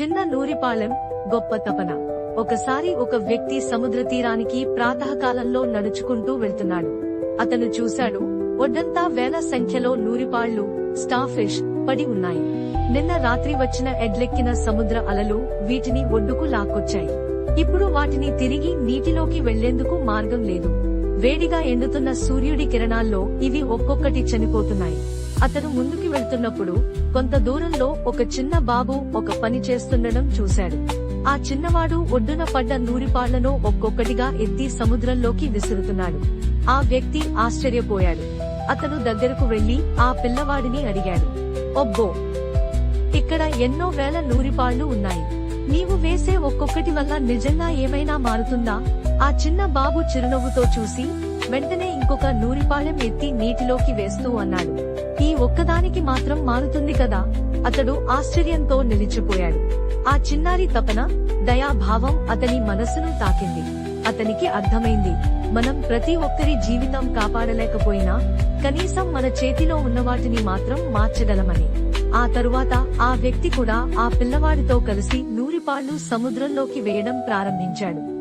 చిన్న నూరిపాళెం, గొప్ప తపన. ఒకసారి ఒక వ్యక్తి సముద్ర తీరానికి ప్రాతకాలంలో నడుచుకుంటూ వెళ్తున్నాడు. అతను చూశాడు, ఒడ్డంతా వేల సంఖ్యలో నూరిపాళ్లు, స్టార్ఫిష్ పడి ఉన్నాయి. నిన్న రాత్రి వచ్చిన ఎడ్లెక్కిన సముద్ర అలలు వీటిని ఒడ్డుకు లాక్కొచ్చాయి. ఇప్పుడు వాటిని తిరిగి నీటిలోకి వెళ్లేందుకు మార్గం లేదు. వేడిగా ఎండుతున్న సూర్యుడి కిరణాల్లో ఇవి ఒక్కొక్కటి చనిపోతున్నాయి. అతను ముందుకు వెళ్తున్నప్పుడు కొంత దూరంలో ఒక చిన్న బాబు ఒక పని చేస్తుండడం చూశాడు. ఆ చిన్నవాడు ఒడ్డున పడ్డ నూరిపాళ్లను ఒక్కొక్కటిగా ఎత్తి సముద్రంలోకి విసురుతున్నాడు. ఆ వ్యక్తి ఆశ్చర్యపోయాడు. అతను దగ్గరకు వెళ్లి ఆ పిల్లవాడిని అడిగాడు, "ఒబ్బో, ఇక్కడ ఎన్నో వేల నూరిపాళ్లు ఉన్నాయి. నీవు వేసే ఒక్కొక్కటి వల్ల నిజంగా ఏమైనా మారుతుందా?" ఆ చిన్న బాబు చిరునవ్వుతో చూసి వెంటనే ఇంకొక నూరిపాళెం ఎత్తి నీటిలోకి వేస్తూ అన్నాడు, "ఈ ఒక్కదానికి మాత్రం మారుతుంది కదా?" అతడు ఆశ్చర్యంతో నిలిచిపోయాడు. ఆ చిన్నారి తపన, దయాభావం అతని మనసును తాకింది. అతనికి అర్థమైంది, మనం ప్రతి ఒక్కరి జీవితం కాపాడలేకపోయినా కనీసం మన చేతిలో ఉన్నవాటిని మాత్రం మార్చగలమని. ఆ తరువాత ఆ వ్యక్తి కూడా ఆ పిల్లవాడితో కలిసి నూరిపాళ్లు సముద్రంలోకి వేయడం ప్రారంభించాడు.